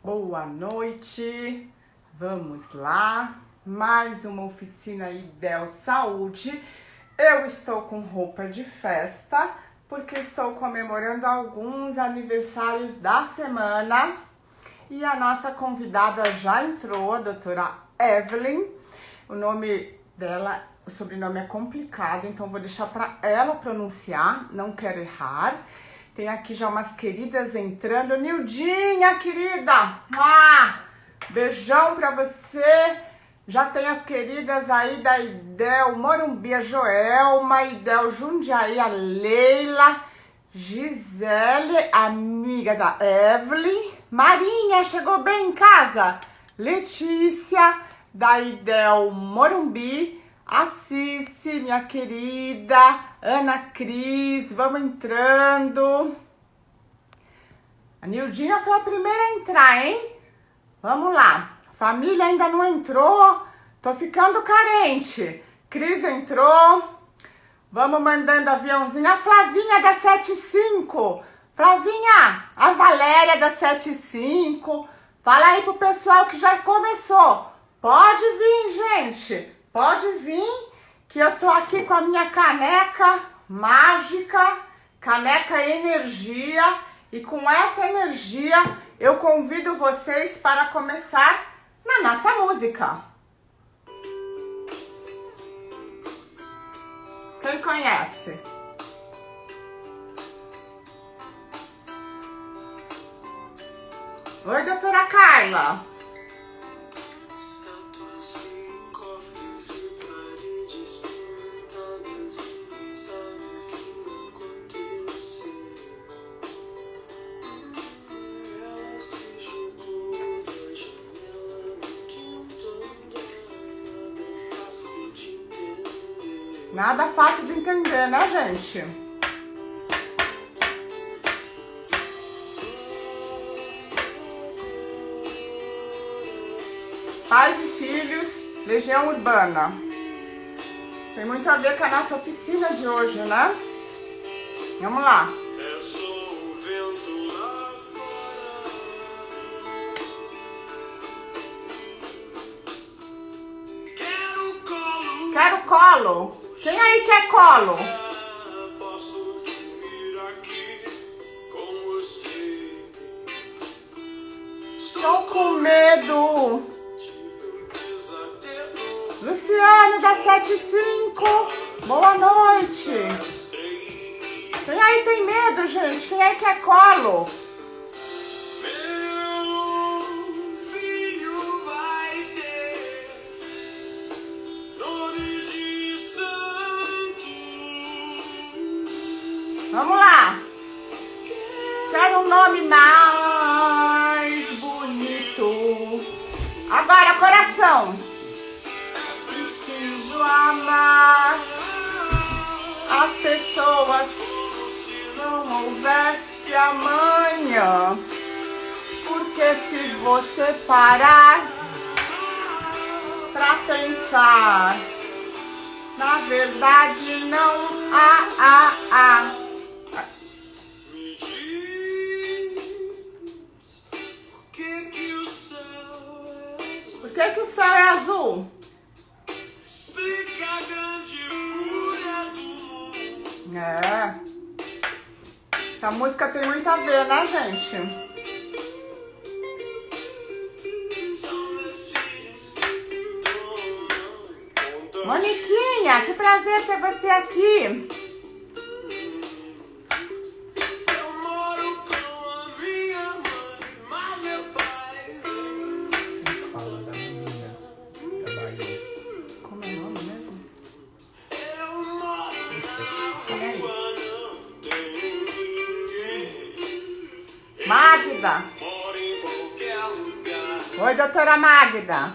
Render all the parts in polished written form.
Boa noite, vamos lá, mais uma oficina Idel Saúde. Eu estou com roupa de festa, porque estou comemorando alguns aniversários da semana. E a nossa convidada já entrou, a doutora Evelyn. O nome dela, o sobrenome é complicado, então vou deixar para ela pronunciar, não quero errar. Tem aqui já umas queridas entrando. Nildinha, querida! Beijão pra você. Já tem as queridas aí da Idel Morumbi, a Joelma, Idel Jundiaí, a Leila, Gisele, amiga da Evelyn. Marinha, chegou bem em casa? Letícia, da Idel Morumbi. A Cici, minha querida, Ana Cris, vamos entrando. A Nildinha foi a primeira a entrar, hein? Vamos lá. Família ainda não entrou, tô ficando carente. Cris entrou. Vamos mandando aviãozinho. A Flavinha da 75. Flavinha, a Valéria da 75. Fala aí pro pessoal que já começou. Pode vir, gente. Pode vir, que eu tô aqui com a minha caneca mágica, caneca energia, e com essa energia eu convido vocês para começar na nossa música. Quem conhece? Oi, doutora Carla. Nada fácil de entender, né, gente? Pais e filhos, Legião Urbana. Tem muito a ver com a nossa oficina de hoje, né? Vamos lá. Quero colo. Quem aí quer colo? Estou com medo. Luciano da 75. Boa noite. Quem aí tem medo, gente? Quem aí quer colo? Vamos lá. Quero um nome mais bonito. Agora, coração. Preciso amar as pessoas como se não houvesse amanhã. Porque se você parar pra pensar, na verdade não há. Por que o céu é azul? Explica a grande fúria do mundo. É. Essa música tem muito a ver, né, gente? Moniquinha, que prazer ter você aqui. Magda. Oi, doutora Magda.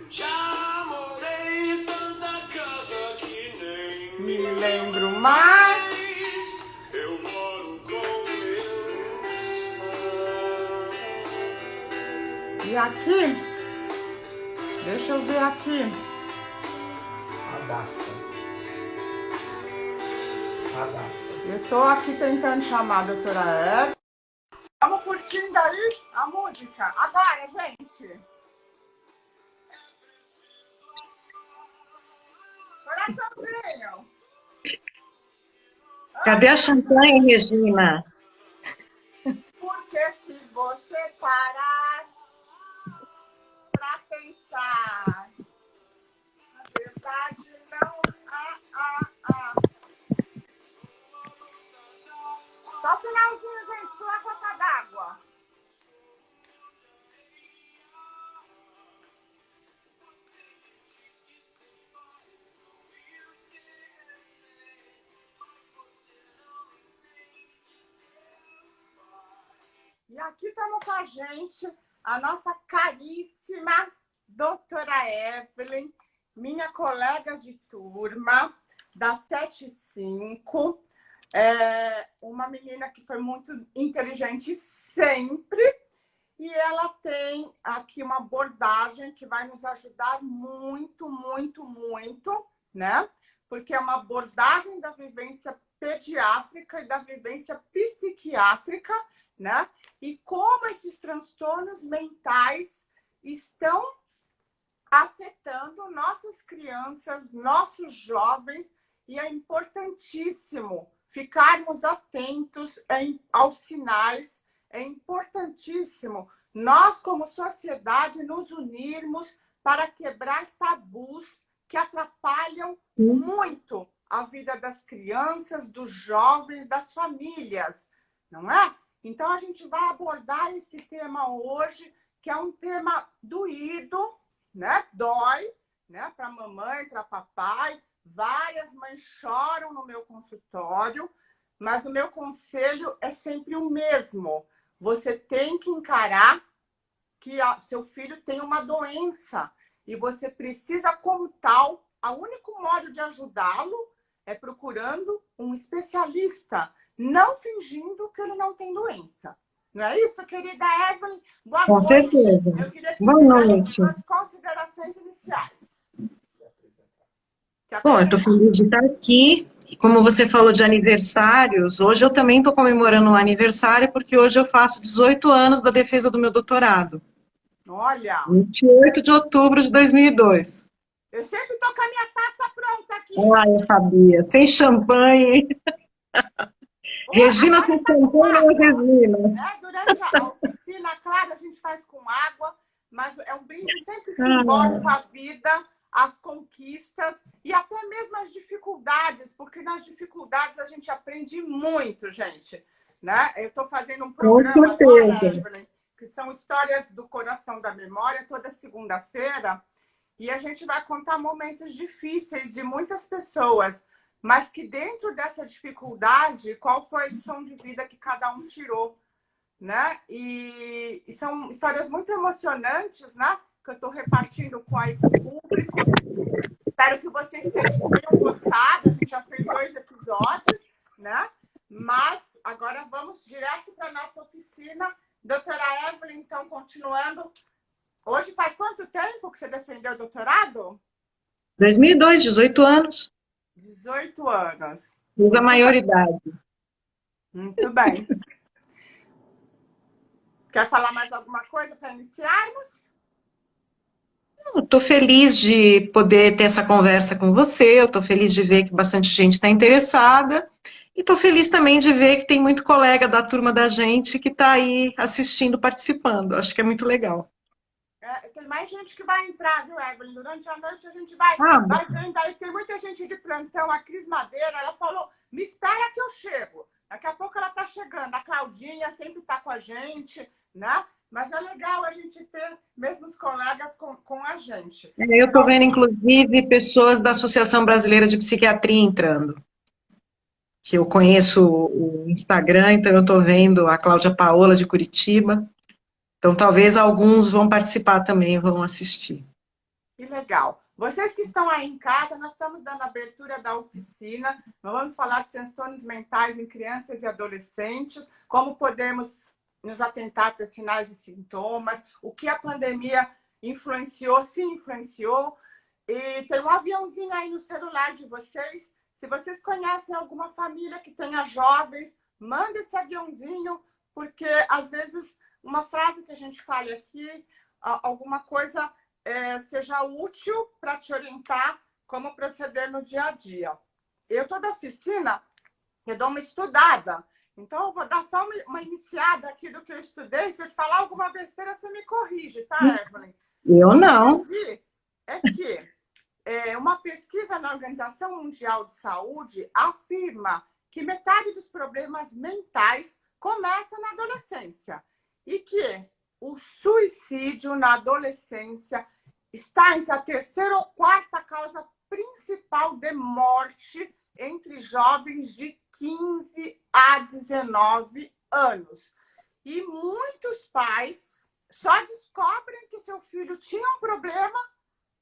Já morei em tanta casa que nem me lembro mais. Eu moro com meus pais. E aqui? Deixa eu ver aqui. Radassa. Eu tô aqui tentando chamar a doutora Eva. Vamos curtindo aí A música. Agora, gente. Coraçãozinho. Cadê a champanhe, Regina? Porque se você parar pra pensar, na verdade não. Só finalzinho, gente. Sua gota d'água. E aqui estamos com a gente, a nossa caríssima doutora Evelyn, minha colega de turma, da 75, uma menina que foi muito inteligente sempre, e ela tem aqui uma abordagem que vai nos ajudar muito, muito, muito, né? Porque é uma abordagem da vivência pediátrica e da vivência psiquiátrica, né? E como esses transtornos mentais estão afetando nossas crianças, nossos jovens, e é importantíssimo ficarmos atentos aos sinais, é importantíssimo nós, como sociedade, nos unirmos para quebrar tabus que atrapalham muito a vida das crianças, dos jovens, das famílias, não é? Então, a gente vai abordar esse tema hoje, que é um tema doído, né? Dói, né? Para mamãe, para papai. Várias mães choram no meu consultório, mas o meu conselho é sempre o mesmo. Você tem que encarar que seu filho tem uma doença e você precisa, como tal, o único modo de ajudá-lo é procurando um especialista, não fingindo que ele não tem doença. Não é isso, querida Evelyn? Boa Com noite. certeza. Eu queria que você Boa fizesse noite. as considerações iniciais. Bom, eu estou feliz de estar aqui. E como você falou de aniversários, hoje eu também estou comemorando um aniversário, porque hoje eu faço 18 anos da defesa do meu doutorado. Olha, 28 de outubro de 2002. eu sempre estou com a minha taça pronta aqui. Ah, eu sabia. Sem champanhe. Regina sem champanhe não é Regina. Né? Durante a oficina, claro, a gente faz com água, mas é um brinde sempre simbólico à vida, às conquistas e até mesmo às dificuldades, porque nas dificuldades a gente aprende muito, gente. Né? Eu estou fazendo um programa agora, Evelyn, que são histórias do coração da memória, toda segunda-feira, e a gente vai contar momentos difíceis de muitas pessoas, mas que dentro dessa dificuldade, qual foi a lição de vida que cada um tirou, né? E são histórias muito emocionantes, né? Que eu estou repartindo com o público. Espero que vocês tenham gostado. A gente já fez 2 episódios, né? Mas agora vamos direto para a nossa oficina. Doutora Evelyn, então, continuando. Hoje faz quanto tempo que você defendeu o doutorado? 2002, 18 anos. 18 anos. Fiz a maioridade. Muito bem. Quer falar mais alguma coisa para iniciarmos? Estou feliz de poder ter essa conversa com você, eu estou feliz de ver que bastante gente está interessada, e estou feliz também de ver que tem muito colega da turma da gente que está aí assistindo, participando. Acho que é muito legal. Tem mais gente que vai entrar, viu, Evelyn? Durante a noite a gente vai vendo aí. Tem muita gente de plantão. A Cris Madeira, ela falou, me espera que eu chego. Daqui a pouco ela está chegando. A Claudinha sempre está com a gente, né? Mas é legal a gente ter mesmo os colegas com a gente. Eu estou vendo, inclusive, pessoas da Associação Brasileira de Psiquiatria entrando. Que eu conheço o Instagram, então eu estou vendo a Cláudia Paola de Curitiba. Então, talvez alguns vão participar também, vão assistir. Que legal. Vocês que estão aí em casa, nós estamos dando abertura da oficina. Nós vamos falar de transtornos mentais em crianças e adolescentes, como podemos nos atentar para sinais e sintomas, o que a pandemia influenciou, se influenciou. E tem um aviãozinho aí no celular de vocês. Se vocês conhecem alguma família que tenha jovens, manda esse aviãozinho, porque às vezes uma frase que a gente fale aqui, alguma coisa seja útil para te orientar como proceder no dia a dia. Eu, toda oficina, eu dou uma estudada. Então, eu vou dar só uma iniciada aqui do que eu estudei. Se eu te falar alguma besteira, você me corrige, tá, Evelyn? Eu não. O que eu vi é que uma pesquisa na Organização Mundial de Saúde afirma que metade dos problemas mentais começa na adolescência e que o suicídio na adolescência está entre a terceira ou quarta causa principal de morte entre jovens de 15 a 19 anos. E muitos pais só descobrem que seu filho tinha um problema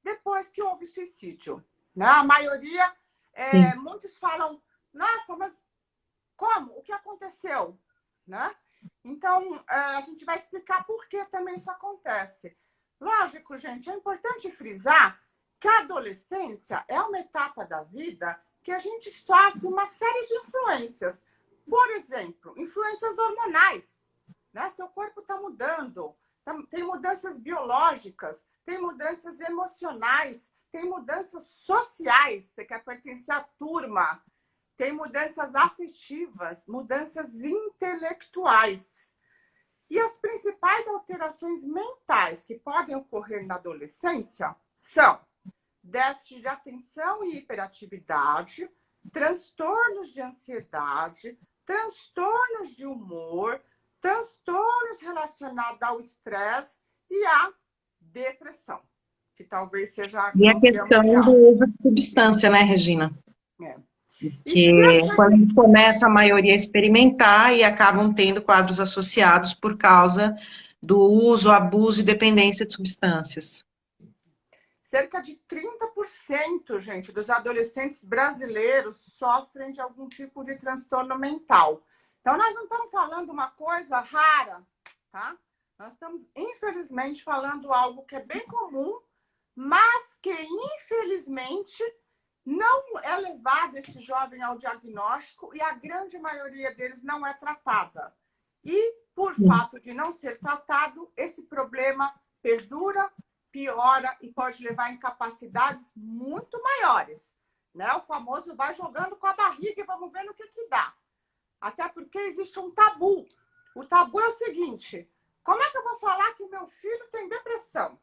depois que houve suicídio. Né? A maioria, muitos falam, nossa, mas como? O que aconteceu? Né? Então, a gente vai explicar por que também isso acontece. Lógico, gente, é importante frisar que a adolescência é uma etapa da vida que a gente sofre uma série de influências. Por exemplo, influências hormonais. Né? Seu corpo está mudando, tem mudanças biológicas, tem mudanças emocionais, tem mudanças sociais, você quer pertencer à turma, tem mudanças afetivas, mudanças intelectuais. E as principais alterações mentais que podem ocorrer na adolescência são déficit de atenção e hiperatividade, transtornos de ansiedade, transtornos de humor, transtornos relacionados ao estresse e à depressão, que talvez seja a E a questão do uso de substância, né, Regina? Que quando a gente começa a maioria a experimentar e acabam tendo quadros associados por causa do uso, abuso e dependência de substâncias. Cerca de 30%, gente, dos adolescentes brasileiros sofrem de algum tipo de transtorno mental. Então, nós não estamos falando uma coisa rara, tá? Nós estamos, infelizmente, falando algo que é bem comum, mas que, infelizmente, não é levado esse jovem ao diagnóstico e a grande maioria deles não é tratada. E, por fato de não ser tratado, esse problema perdura, piora e pode levar a incapacidades muito maiores. Né? O famoso vai jogando com a barriga e vamos ver no que dá. Até porque existe um tabu. O tabu é o seguinte: como é que eu vou falar que meu filho tem depressão?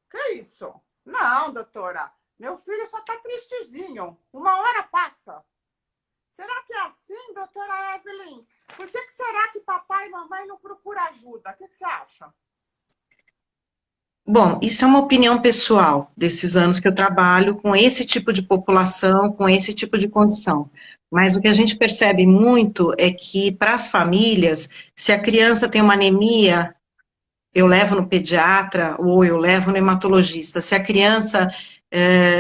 Que isso? Não, doutora. Meu filho só está tristezinho. Uma hora passa. Será que é assim, doutora Evelyn? Por que será que papai e mamãe não procuram ajuda? O que você acha? Bom, isso é uma opinião pessoal desses anos que eu trabalho com esse tipo de população, com esse tipo de condição. Mas o que a gente percebe muito é que, para as famílias, se a criança tem uma anemia, eu levo no pediatra ou eu levo no hematologista. Se a criança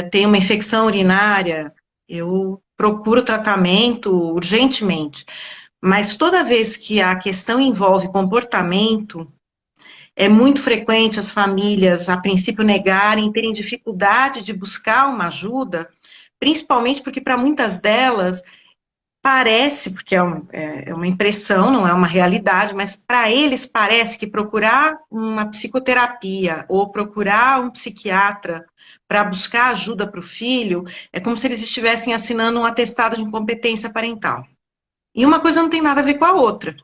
tem uma infecção urinária, eu procuro tratamento urgentemente. Mas toda vez que a questão envolve comportamento, é muito frequente as famílias, a princípio, negarem, terem dificuldade de buscar uma ajuda, principalmente porque para muitas delas parece, porque é uma impressão, não é uma realidade, mas para eles parece que procurar uma psicoterapia ou procurar um psiquiatra para buscar ajuda para o filho é como se eles estivessem assinando um atestado de incompetência parental. E uma coisa não tem nada a ver com a outra.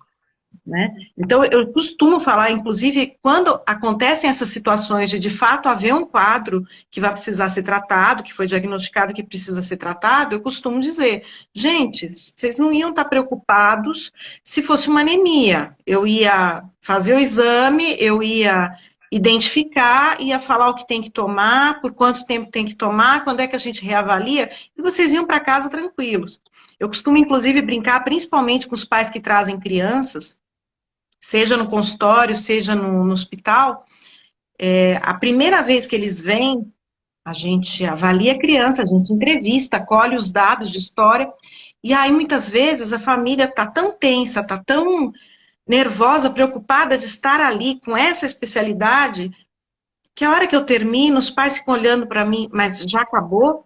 Né? Então, eu costumo falar, inclusive, quando acontecem essas situações de fato haver um quadro que vai precisar ser tratado, que foi diagnosticado que precisa ser tratado, eu costumo dizer, gente, vocês não iam estar preocupados se fosse uma anemia. Eu ia fazer o exame, eu ia identificar, ia falar o que tem que tomar, por quanto tempo tem que tomar, quando é que a gente reavalia, e vocês iam para casa tranquilos. Eu costumo, inclusive, brincar, principalmente com os pais que trazem crianças, seja no consultório, seja no hospital, a primeira vez que eles vêm, a gente avalia a criança, a gente entrevista, colhe os dados de história, e aí muitas vezes a família está tão tensa, está tão nervosa, preocupada de estar ali com essa especialidade, que a hora que eu termino, os pais ficam olhando para mim, mas já acabou?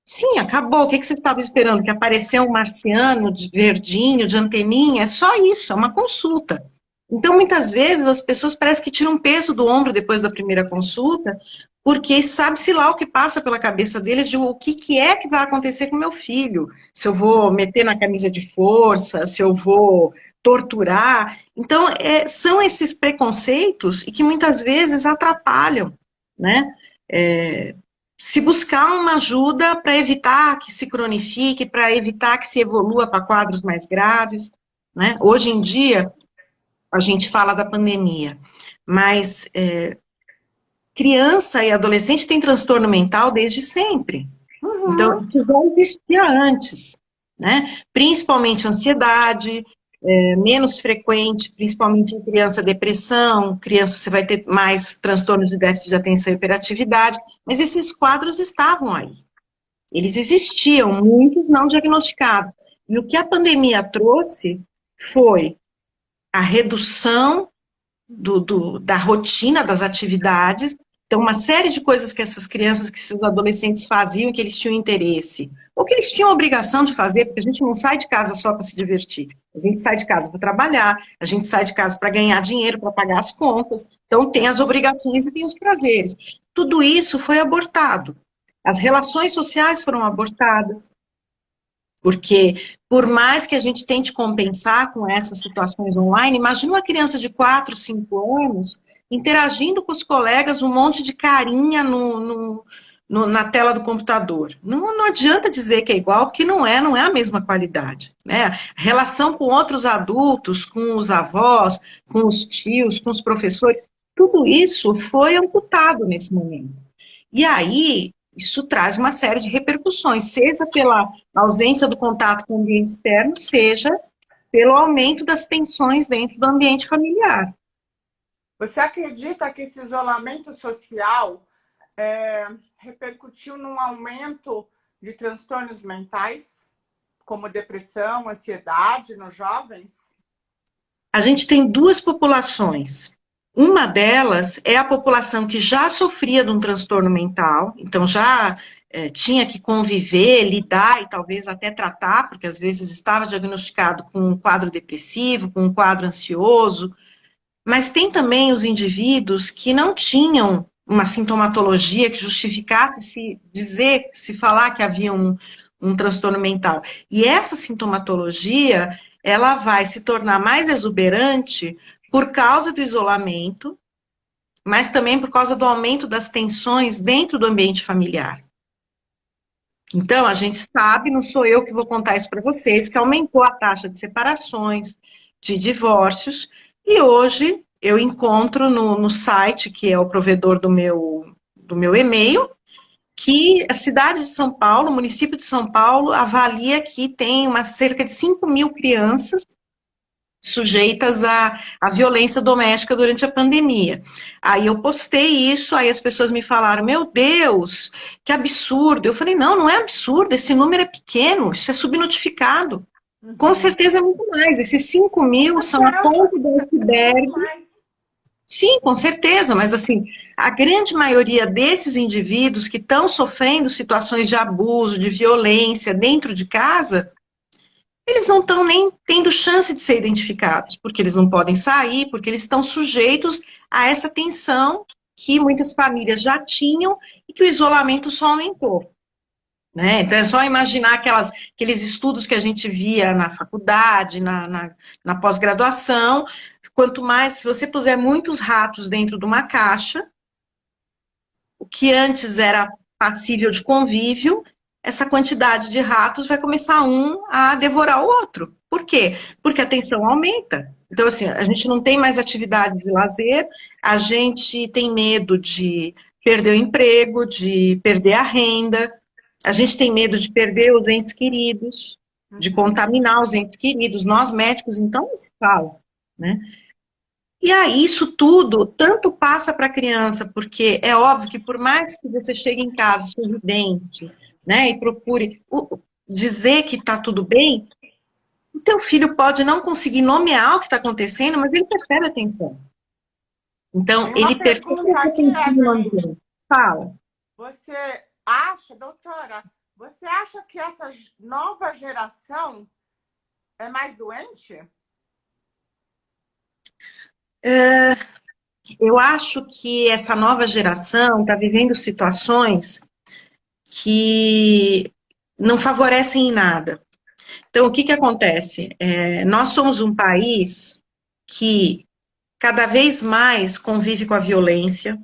Sim, acabou. O que você estava esperando? Que apareceu um marciano de verdinho, de anteninha? É só isso, é uma consulta. Então, muitas vezes, as pessoas parecem que tiram um peso do ombro depois da primeira consulta, porque sabe-se lá o que passa pela cabeça deles de o que, que é que vai acontecer com meu filho. Se eu vou meter na camisa de força, se eu vou torturar. Então, são esses preconceitos e que muitas vezes atrapalham, né? É, se buscar uma ajuda para evitar que se cronifique, para evitar que se evolua para quadros mais graves, né? Hoje em dia, a gente fala da pandemia, mas criança e adolescente tem transtorno mental desde sempre. Então, Uhum. isso já existia antes, né? Principalmente ansiedade, menos frequente, principalmente em criança, depressão, criança você vai ter mais transtornos de déficit de atenção e hiperatividade, mas esses quadros estavam aí. Eles existiam, muitos não diagnosticados. E o que a pandemia trouxe foi a redução da rotina das atividades. Então, uma série de coisas que essas crianças, que esses adolescentes faziam, que eles tinham interesse, ou que eles tinham obrigação de fazer, porque a gente não sai de casa só para se divertir. A gente sai de casa para trabalhar, a gente sai de casa para ganhar dinheiro, para pagar as contas. Então, tem as obrigações e tem os prazeres. Tudo isso foi abortado. As relações sociais foram abortadas. Porque, por mais que a gente tente compensar com essas situações online, imagina uma criança de 4, 5 anos interagindo com os colegas, um monte de carinha na tela do computador. Não adianta dizer que é igual, porque não é a mesma qualidade. Né? A relação com outros adultos, com os avós, com os tios, com os professores, tudo isso foi amputado nesse momento. E aí, isso traz uma série de repercussões, seja pela ausência do contato com o ambiente externo, seja pelo aumento das tensões dentro do ambiente familiar. Você acredita que esse isolamento social repercutiu num aumento de transtornos mentais, como depressão, ansiedade nos jovens? A gente tem duas populações. Uma delas é a população que já sofria de um transtorno mental, então já tinha que conviver, lidar e talvez até tratar, porque às vezes estava diagnosticado com um quadro depressivo, com um quadro ansioso, mas tem também os indivíduos que não tinham uma sintomatologia que justificasse se falar que havia um transtorno mental. E essa sintomatologia, ela vai se tornar mais exuberante por causa do isolamento, mas também por causa do aumento das tensões dentro do ambiente familiar. Então, a gente sabe, não sou eu que vou contar isso para vocês, que aumentou a taxa de separações, de divórcios, e hoje eu encontro no site, que é o provedor do meu e-mail, que a cidade de São Paulo, o município de São Paulo, avalia que tem cerca de 5 mil crianças sujeitas à violência doméstica durante a pandemia. Aí eu postei isso, aí as pessoas me falaram, meu Deus, que absurdo. Eu falei, não é absurdo, esse número é pequeno, isso é subnotificado. Com Uhum. certeza é muito mais, esses 5 Com mil são a certeza, ponta do é muito iceberg. mais. Sim, com certeza, mas assim, a grande maioria desses indivíduos que estão sofrendo situações de abuso, de violência dentro de casa, eles não estão nem tendo chance de ser identificados, porque eles não podem sair, porque eles estão sujeitos a essa tensão que muitas famílias já tinham e que o isolamento só aumentou. Né? Então é só imaginar aqueles estudos que a gente via na faculdade, na pós-graduação. Quanto mais, se você puser muitos ratos dentro de uma caixa, o que antes era passível de convívio, essa quantidade de ratos vai começar um a devorar o outro. Por quê? Porque a tensão aumenta. Então, assim, a gente não tem mais atividade de lazer, a gente tem medo de perder o emprego, de perder a renda, a gente tem medo de perder os entes queridos, de Uhum. contaminar os entes queridos. Nós, médicos, então, não se fala, né? E aí, isso tudo tanto passa para a criança, porque é óbvio que por mais que você chegue em casa sorridente, né, e procure dizer que está tudo bem, o teu filho pode não conseguir nomear o que está acontecendo, mas ele percebe a tensão. Então, Tem uma ele percebe pergunta essa aqui, tensão no Evelyn. ambiente. Fala. Você acha, doutora, você acha que essa nova geração é mais doente? Eu acho que essa nova geração está vivendo situações que não favorecem em nada. Então, o que que acontece? Nós somos um país que cada vez mais convive com a violência,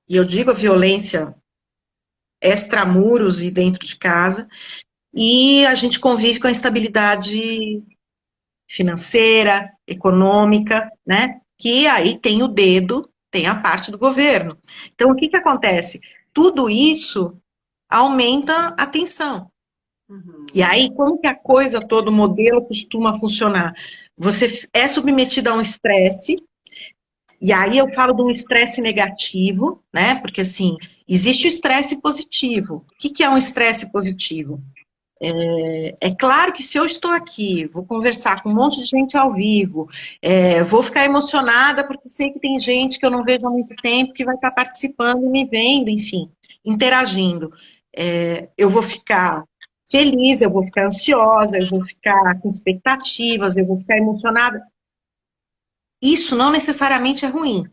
e eu digo a violência extramuros e dentro de casa, e a gente convive com a instabilidade financeira, econômica, né? Que aí tem o dedo, tem a parte do governo. Então, o que que acontece? Tudo isso aumenta a tensão. E aí, como que a coisa todo, o modelo costuma funcionar? Você é submetido a um estresse, e aí eu falo de um estresse negativo, né? Porque assim, existe o estresse positivo. O que que é um estresse positivo? É claro que se eu estou aqui, vou conversar com um monte de gente ao vivo, vou ficar emocionada porque sei que tem gente que eu não vejo há muito tempo que vai estar participando, me vendo, enfim, interagindo. Eu vou ficar feliz, eu vou ficar ansiosa, eu vou ficar com expectativas, eu vou ficar emocionada. Isso não necessariamente é ruim.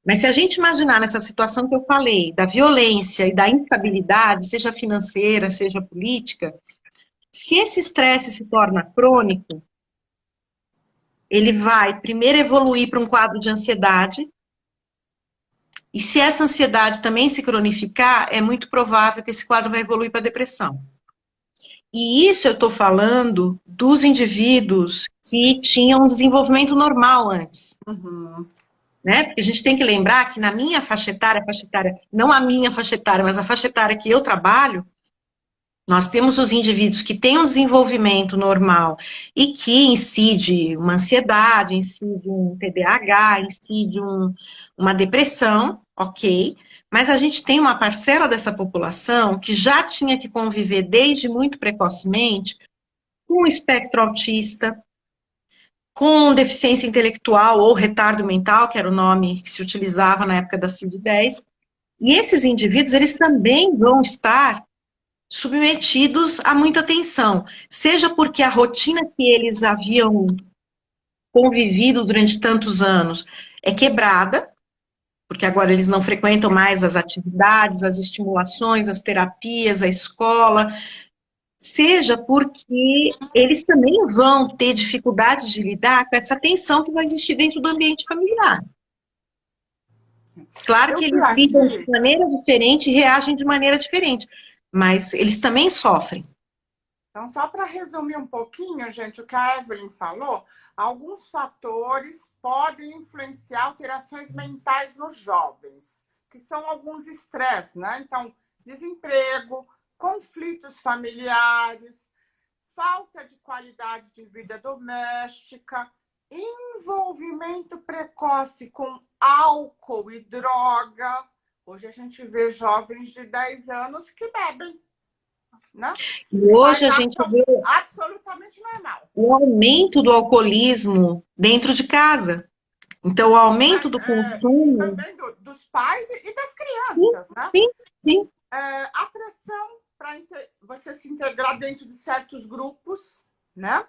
Mas se a gente imaginar nessa situação que eu falei, da violência e da instabilidade, seja financeira, seja política, se esse estresse se torna crônico, ele vai primeiro evoluir para um quadro de ansiedade, e se essa ansiedade também se cronificar, é muito provável que esse quadro vai evoluir para depressão. E isso eu estou falando dos indivíduos que tinham um desenvolvimento normal antes. Né? Porque a gente tem que lembrar que na minha faixa etária, não a minha faixa etária, mas a faixa etária que eu trabalho, nós temos os indivíduos que têm um desenvolvimento normal e que incide uma ansiedade, incide um TDAH, incide uma depressão, ok? Mas a gente tem uma parcela dessa população que já tinha que conviver desde muito precocemente com o espectro autista, com deficiência intelectual ou retardo mental, que era o nome que se utilizava na época da CID-10. E esses indivíduos, eles também vão estar submetidos a muita tensão, seja porque a rotina que eles haviam convivido durante tantos anos é quebrada, porque agora eles não frequentam mais as atividades, as estimulações, as terapias, a escola, seja porque eles também vão ter dificuldades de lidar com essa tensão que vai existir dentro do ambiente familiar. Claro que eles lidam de maneira diferente e reagem de maneira diferente, mas eles também sofrem. Então, só para resumir um pouquinho, gente, o que a Evelyn falou, alguns fatores podem influenciar alterações mentais nos jovens, que são alguns estresses, né? Então, desemprego, conflitos familiares, falta de qualidade de vida doméstica, envolvimento precoce com álcool e droga. Hoje a gente vê jovens de 10 anos que bebem, né? E hoje a gente vê absolutamente normal. O aumento do alcoolismo dentro de casa. Então, o aumento do consumo... Também dos pais e das crianças, né? Sim, sim. A pressão para você se integrar dentro de certos grupos, né?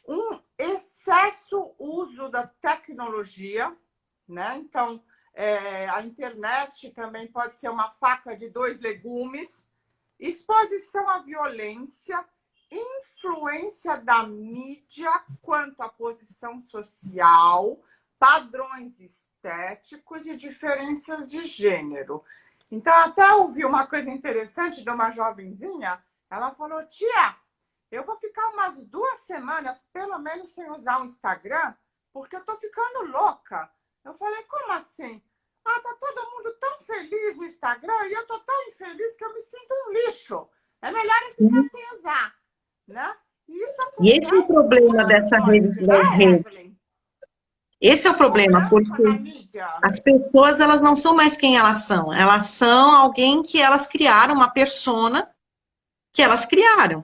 Um excesso uso da tecnologia, né? Então, a internet também pode ser uma faca de dois legumes. Exposição à violência, influência da mídia quanto à posição social, padrões estéticos e diferenças de gênero. Então, até ouvi uma coisa interessante de uma jovenzinha. Ela falou: tia, eu vou ficar umas 2 semanas, pelo menos, sem usar o Instagram, porque eu tô ficando louca. Eu falei: como assim? Ah, tá todo mundo tão feliz no Instagram e eu tô tão infeliz que eu me sinto um lixo. É melhor eu ficar sem usar, né? E esse é o problema dessa rede, das redes. Esse é o problema, porque as pessoas, elas não são mais quem elas são alguém que elas criaram, uma persona que elas criaram.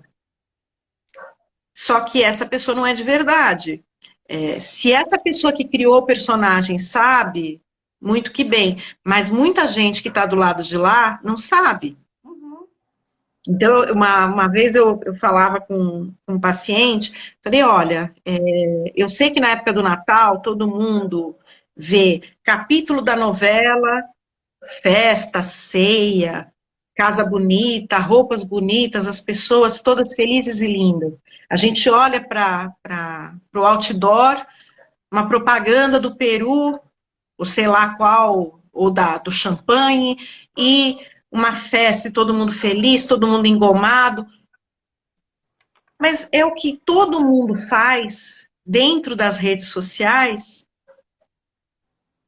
Só que essa pessoa não é de verdade. Se essa pessoa que criou o personagem sabe, muito que bem, mas muita gente que está do lado de lá não sabe. Então, uma vez eu falava com um paciente, falei, olha, eu sei que na época do Natal todo mundo vê capítulo da novela, festa, ceia, casa bonita, roupas bonitas, as pessoas todas felizes e lindas. A gente olha para o outdoor, uma propaganda do Peru, ou sei lá qual, ou do champanhe, e uma festa e todo mundo feliz, todo mundo engomado. Mas é o que todo mundo faz dentro das redes sociais,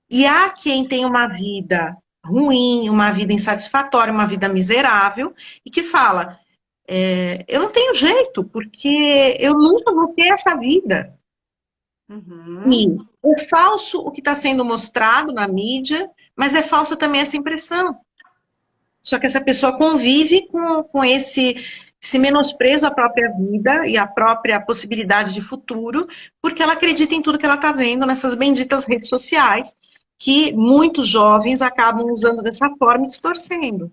e há quem tem uma vida ruim, uma vida insatisfatória, uma vida miserável, e que fala, eu não tenho jeito, porque eu nunca vou ter essa vida. Uhum. E é falso o que está sendo mostrado na mídia, mas é falsa também essa impressão. Só que essa pessoa convive com esse menosprezo à própria vida e à própria possibilidade de futuro, porque ela acredita em tudo que ela está vendo nessas benditas redes sociais, que muitos jovens acabam usando dessa forma e distorcendo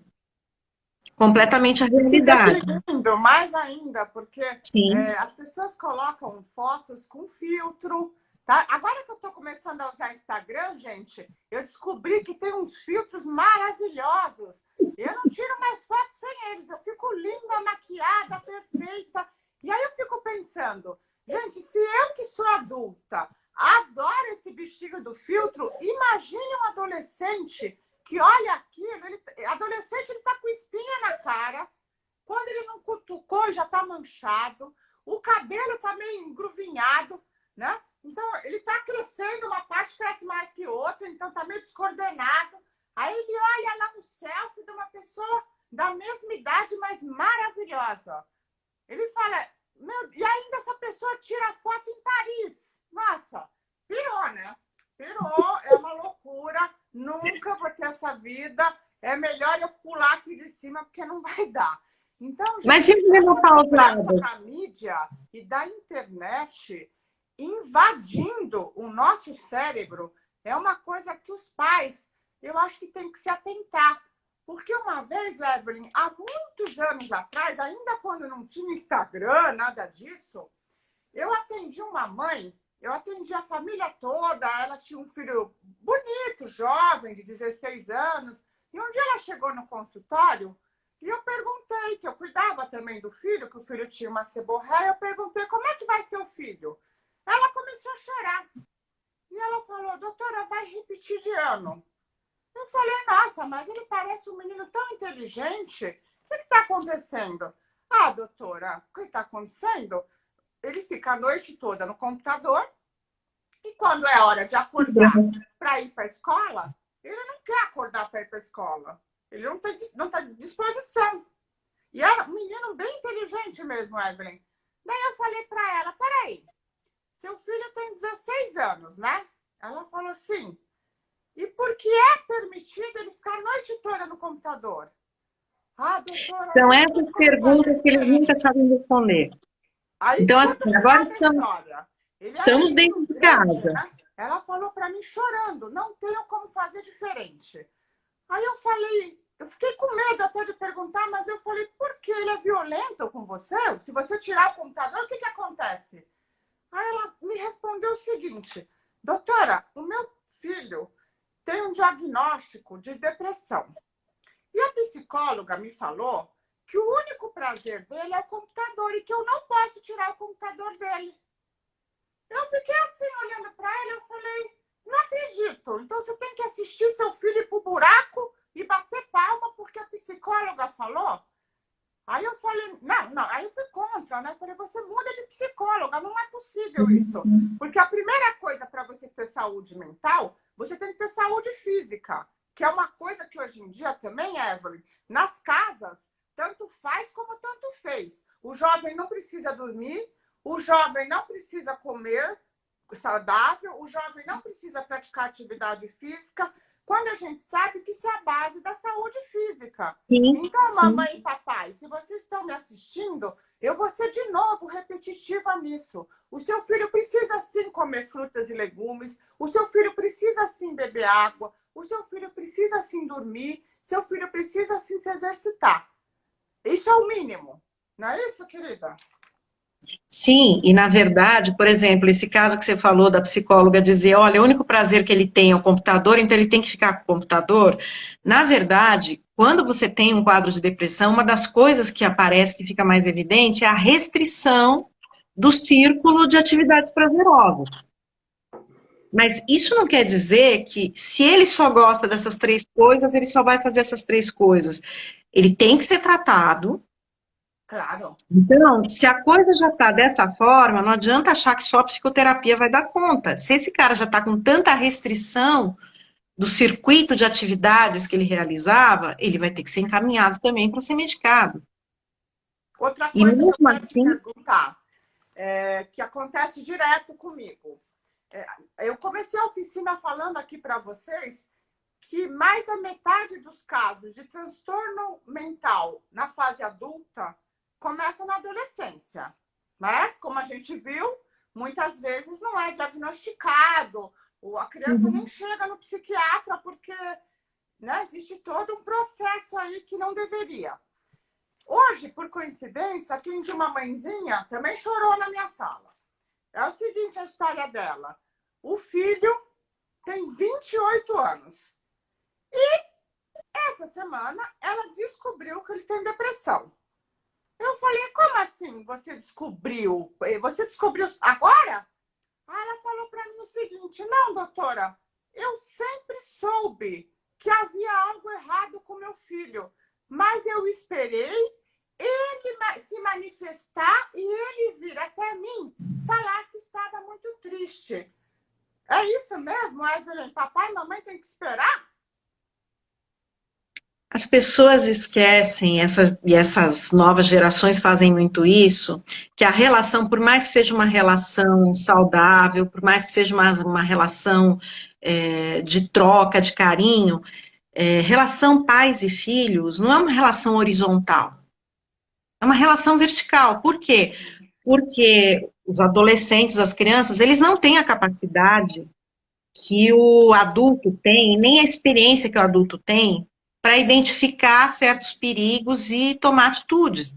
completamente a E se realidade. deprimindo mais ainda, porque Sim. as pessoas colocam fotos com filtro, tá? Agora que eu estou começando a usar Instagram, gente, eu descobri que tem uns filtros maravilhosos. Eu não tiro mais fotos sem eles, eu fico linda, maquiada, perfeita. E aí eu fico pensando, gente, se eu que sou adulta adoro esse bichinho do filtro, imagine um adolescente que olha aquilo, adolescente ele tá com espinha na cara, quando ele não cutucou, já está manchado. O cabelo está meio engruvinhado, né? Então, ele está crescendo, uma parte cresce mais que outra, então está meio descoordenado. Aí ele olha lá no selfie de uma pessoa da mesma idade, mas maravilhosa. Ele fala, meu, e ainda essa pessoa tira foto em Paris. Nossa, pirou, né? Pirou, é uma loucura. Nunca vou ter essa vida. É melhor eu pular aqui de cima, porque não vai dar. Então, Mas gente, e o essa cobrança menopausado? da mídia e da internet invadindo o nosso cérebro é uma coisa que os pais, eu acho que tem que se atentar. Porque uma vez, Evelyn, há muitos anos atrás, ainda quando não tinha Instagram, nada disso, eu atendi uma mãe, eu atendi a família toda, ela tinha um filho bonito, jovem, de 16 anos, e um dia ela chegou no consultório e eu perguntei, que eu cuidava também do filho, que o filho tinha uma seborréia, eu perguntei, como é que vai ser o filho? Ela começou a chorar. E ela falou, doutora, vai repetir de ano. Eu falei, nossa, mas ele parece um menino tão inteligente. O que está acontecendo? Ah, doutora, o que está acontecendo? Ele fica a noite toda no computador e quando é hora de acordar para ir para a escola, ele não quer acordar para ir para a escola. Ele não tem disposição. E era um menino bem inteligente mesmo, Evelyn. Daí eu falei para ela, peraí, seu filho tem 16 anos, né? Ela falou, sim. E por que é permitido ele ficar a noite toda no computador? Ah, doutora, eu São não essas sei como fazer perguntas que eles nunca diferente. sabem responder. Aí Então, assim, escuta o agora final da história. Ele era um estamos menino dentro de grande, casa. né? Ela falou para mim chorando, não tenho como fazer diferente. Aí eu falei, eu fiquei com medo até de perguntar, mas eu falei, por que ele é violento com você? Se você tirar o computador, o que acontece? Aí ela me respondeu o seguinte, doutora, o meu filho tem um diagnóstico de depressão. E a psicóloga me falou que o único prazer dele é o computador e que eu não posso tirar o computador dele. Eu fiquei assim, olhando para ele, eu falei, não acredito. Então você tem que assistir seu filho ir pro buraco e bater palma porque a psicóloga falou? Aí eu falei, não, aí eu fui contra, né? Eu falei, você muda de psicóloga, não é possível isso. Porque a primeira coisa para você ter saúde mental, você tem que ter saúde física, que é uma coisa que hoje em dia também, Evelyn, nas casas, tanto faz como tanto fez. O jovem não precisa dormir, o jovem não precisa comer saudável, o jovem não precisa praticar atividade física, quando a gente sabe que isso é a base da saúde física. Sim, Então, sim. mamãe e papai, se vocês estão me assistindo, eu vou ser de novo repetitiva nisso. O seu filho precisa sim comer frutas e legumes, o seu filho precisa sim beber água, o seu filho precisa sim dormir, seu filho precisa sim se exercitar. Isso é o mínimo, não é isso, querida? Sim, e na verdade, por exemplo, esse caso que você falou da psicóloga dizer, olha, o único prazer que ele tem é o computador, então ele tem que ficar com o computador. Na verdade, quando você tem um quadro de depressão, uma das coisas que aparece, que fica mais evidente, é a restrição do círculo de atividades prazerosas. Mas isso não quer dizer que, se ele só gosta dessas três coisas, ele só vai fazer essas três coisas. Ele tem que ser tratado. Claro. Então, se a coisa já está dessa forma, não adianta achar que só a psicoterapia vai dar conta. Se esse cara já está com tanta restrição do circuito de atividades que ele realizava, ele vai ter que ser encaminhado também para ser medicado. Outra E coisa que eu mesmo quero te assim, perguntar, que acontece direto comigo. Eu comecei a oficina falando aqui para vocês que mais da metade dos casos de transtorno mental na fase adulta começa na adolescência. Mas, como a gente viu, muitas vezes não é diagnosticado, ou a criança nem chega no psiquiatra porque, né, existe todo um processo aí que não deveria. Hoje, por coincidência, atendi uma mãezinha, também chorou na minha sala. É o seguinte a história dela. O filho tem 28 anos. Essa semana, ela descobriu que ele tem depressão. Eu falei, como assim você descobriu? Você descobriu agora? Aí ela falou para mim o seguinte, não, doutora, eu sempre soube que havia algo errado com meu filho, mas eu esperei ele se manifestar e ele vir até mim falar que estava muito triste. É isso mesmo, Evelyn? Papai e mamãe têm que esperar? as pessoas esquecem, e essas novas gerações fazem muito isso, que a relação, por mais que seja uma relação saudável, por mais que seja uma relação de troca, de carinho, relação pais e filhos não é uma relação horizontal, é uma relação vertical. Por quê? Porque os adolescentes, as crianças, eles não têm a capacidade que o adulto tem, nem a experiência que o adulto tem, para identificar certos perigos e tomar atitudes.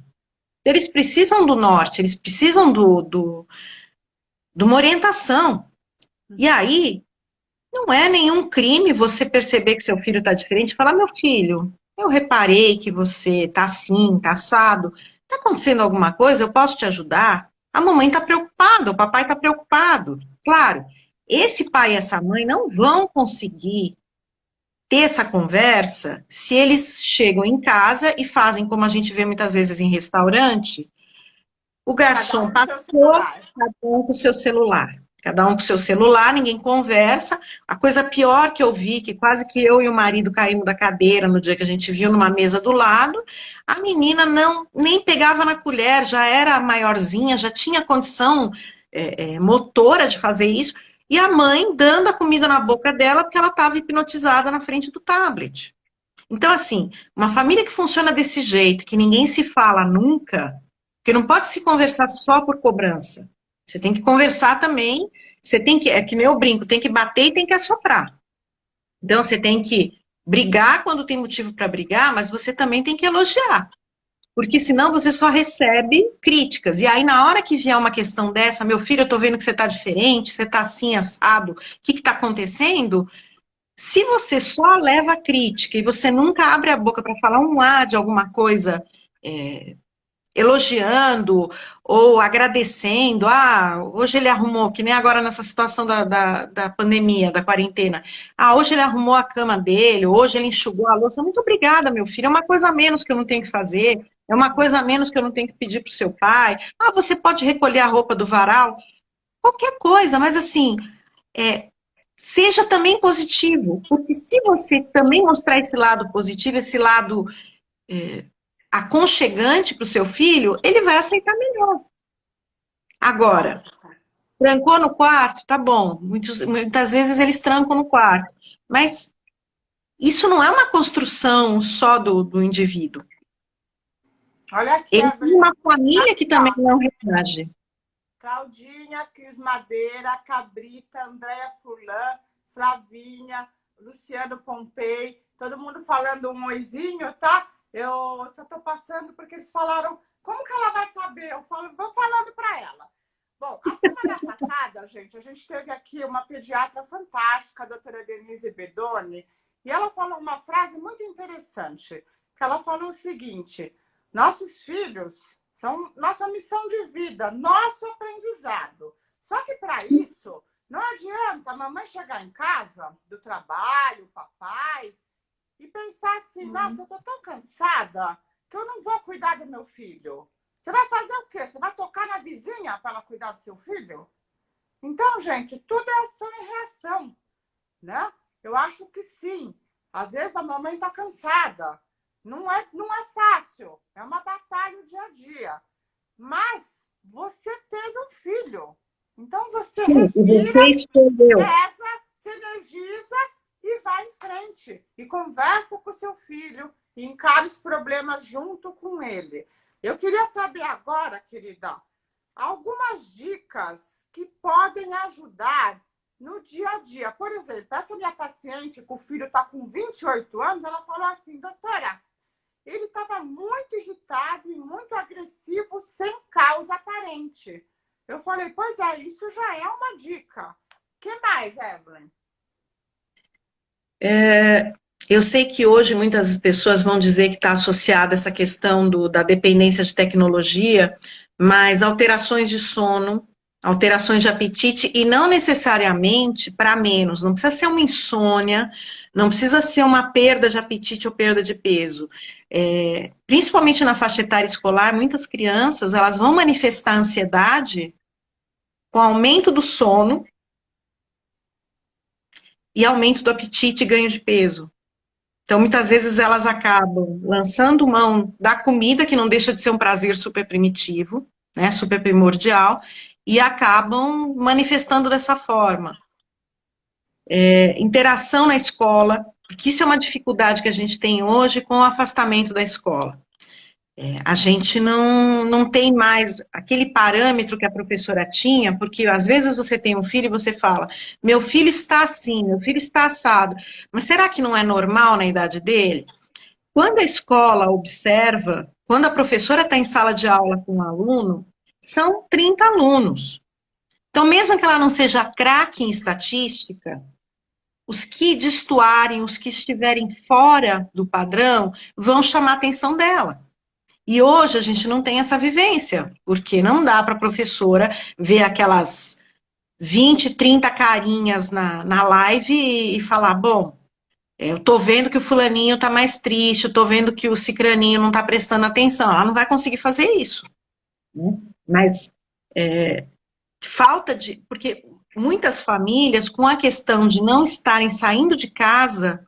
Eles precisam do norte, eles precisam de uma orientação. E aí, não é nenhum crime você perceber que seu filho está diferente e falar, meu filho, eu reparei que você está assim, está assado, está acontecendo alguma coisa, eu posso te ajudar? A mamãe está preocupada, o papai está preocupado. Claro, esse pai e essa mãe não vão conseguir ter essa conversa se eles chegam em casa e fazem como a gente vê muitas vezes em restaurante, o Cada garçom um no seu passou, celular. cada um com o seu celular. Cada um com o seu celular, ninguém conversa. A coisa pior que eu vi, que quase que eu e o marido caímos da cadeira no dia que a gente viu numa mesa do lado, a menina não nem pegava na colher, já era maiorzinha, já tinha condição motora de fazer isso, e a mãe dando a comida na boca dela porque ela estava hipnotizada na frente do tablet. Então, assim, uma família que funciona desse jeito, que ninguém se fala nunca, porque não pode se conversar só por cobrança. Você tem que conversar também, você tem que, é que nem eu brinco, tem que bater e tem que assoprar. Então, você tem que brigar quando tem motivo para brigar, mas você também tem que elogiar. Porque senão você só recebe críticas. E aí, na hora que vier uma questão dessa, meu filho, eu tô vendo que você tá diferente, você tá assim, assado, o que que tá acontecendo? Se você só leva a crítica e você nunca abre a boca para falar um A de alguma coisa, elogiando ou agradecendo, hoje ele arrumou, que nem agora nessa situação da pandemia, da quarentena, hoje ele arrumou a cama dele, hoje ele enxugou a louça, muito obrigada, meu filho, é uma coisa a menos que eu não tenho que fazer, é uma coisa a menos que eu não tenho que pedir para o seu pai, você pode recolher a roupa do varal, qualquer coisa, mas assim, seja também positivo, porque se você também mostrar esse lado positivo, esse lado aconchegante para o seu filho, ele vai aceitar melhor. Agora, Lógico. trancou no quarto, tá bom. Muitas vezes eles trancam no quarto. Mas isso não é uma construção só do indivíduo. Olha aqui, Ele tem Evelyn. uma família que Aqui, também ó. não reage. Claudinha, Cris Madeira, Cabrita, Andréia Furlan, Flavinha, Luciano Pompei, todo mundo falando um oizinho, tá? Eu só estou passando porque eles falaram, como que ela vai saber? Eu falo, vou falando para ela. Bom, a semana passada, gente, a gente teve aqui uma pediatra fantástica, a doutora Denise Bedoni, e ela falou uma frase muito interessante, que ela falou o seguinte, nossos filhos são nossa missão de vida, nosso aprendizado. Só que para isso, não adianta a mamãe chegar em casa do trabalho, o papai, e pensar assim, nossa, eu tô tão cansada que eu não vou cuidar do meu filho. Você vai fazer o quê? Você vai tocar na vizinha para ela cuidar do seu filho? Então, gente, tudo é ação e reação, né? Eu acho que sim. Às vezes a mamãe está cansada. Não é fácil. É uma batalha o dia a dia. Mas você teve um filho. Então você Sim, e respira, você escolheu. reza, se energiza e vai em frente. E conversa com o seu filho e encara os problemas junto com ele. Eu queria saber agora, querida, algumas dicas que podem ajudar no dia a dia. Por exemplo, essa minha paciente, que o filho está com 28 anos, ela falou assim, doutora, ele estava muito irritado e muito agressivo sem causa aparente. Eu falei, pois é, isso já é uma dica. O que mais, Evelyn? Eu sei que hoje muitas pessoas vão dizer que está associada essa questão da dependência de tecnologia, mas alterações de sono, alterações de apetite, e não necessariamente para menos, não precisa ser uma insônia, não precisa ser uma perda de apetite ou perda de peso. Principalmente na faixa etária escolar, muitas crianças elas vão manifestar ansiedade com aumento do sono e aumento do apetite e ganho de peso. Então, muitas vezes elas acabam lançando mão da comida, que não deixa de ser um prazer super primitivo, né, super primordial, e acabam manifestando dessa forma. Interação na escola, porque isso é uma dificuldade que a gente tem hoje com o afastamento da escola. A gente não tem mais aquele parâmetro que a professora tinha, porque às vezes você tem um filho e você fala, meu filho está assim, meu filho está assado, mas será que não é normal na idade dele? Quando a escola observa, quando a professora está em sala de aula com um aluno, são 30 alunos. Então, mesmo que ela não seja craque em estatística, os que destoarem, os que estiverem fora do padrão, vão chamar a atenção dela. E hoje a gente não tem essa vivência, porque não dá para a professora ver aquelas 20, 30 carinhas na live e falar, bom, eu tô vendo que o fulaninho tá mais triste, eu tô vendo que o cicraninho não tá prestando atenção. Ela não vai conseguir fazer isso, né? Mas falta de... Porque muitas famílias, com a questão de não estarem saindo de casa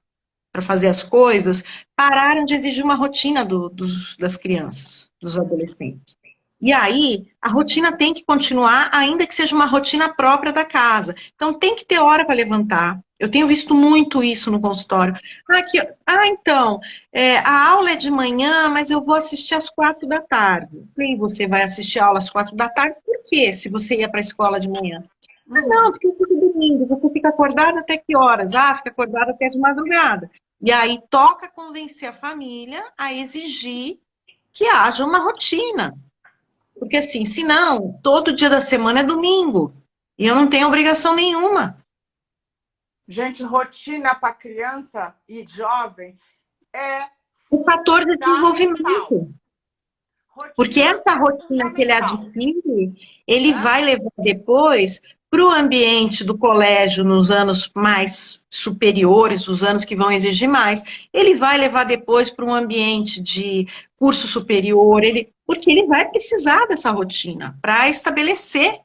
para fazer as coisas, pararam de exigir uma rotina das crianças, dos adolescentes. E aí, a rotina tem que continuar, ainda que seja uma rotina própria da casa. Então, tem que ter hora para levantar. Eu tenho visto muito isso no consultório. Então, a aula é de manhã, mas eu vou assistir às 4 da tarde. E você vai assistir a aula às 4 da tarde, por quê? Se você ia para a escola de manhã? Não, porque eu fico dormindo. Você fica acordado até que horas? Fica acordado até de madrugada. E aí toca convencer a família a exigir que haja uma rotina. Porque assim, se não, todo dia da semana é domingo. E eu não tenho obrigação nenhuma. Gente, rotina para criança e jovem é O fator de fundamental. desenvolvimento. Porque essa rotina que ele adquire, ele vai levar depois para o ambiente do colégio nos anos mais superiores, os anos que vão exigir mais. Ele vai levar depois para um ambiente de curso superior, porque ele vai precisar dessa rotina para estabelecer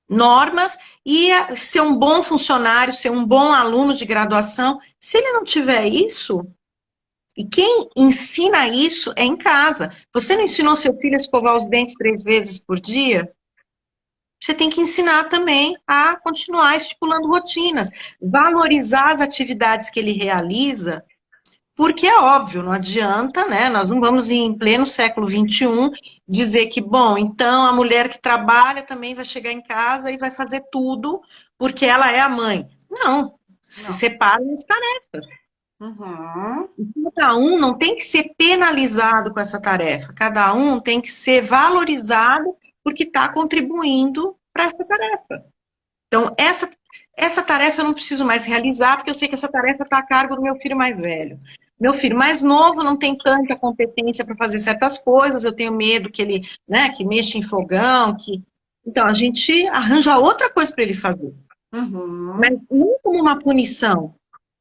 normas e ser um bom funcionário, ser um bom aluno de graduação. Se ele não tiver isso, e quem ensina isso é em casa. Você não ensinou seu filho a escovar os dentes 3 vezes por dia? Você tem que ensinar também a continuar estipulando rotinas, valorizar as atividades que ele realiza, porque é óbvio, não adianta, né? Nós não vamos em pleno século XXI dizer que, bom, então a mulher que trabalha também vai chegar em casa e vai fazer tudo porque ela é a mãe. Não, se separam as tarefas. Uhum. Cada um não tem que ser penalizado com essa tarefa, cada um tem que ser valorizado porque está contribuindo para essa tarefa. Então, essa tarefa eu não preciso mais realizar, porque eu sei que essa tarefa está a cargo do meu filho mais velho. Meu filho mais novo não tem tanta competência para fazer certas coisas, eu tenho medo que ele, né, que mexa em fogão, que... Então, a gente arranja outra coisa para ele fazer. Mas Uhum. não como uma punição,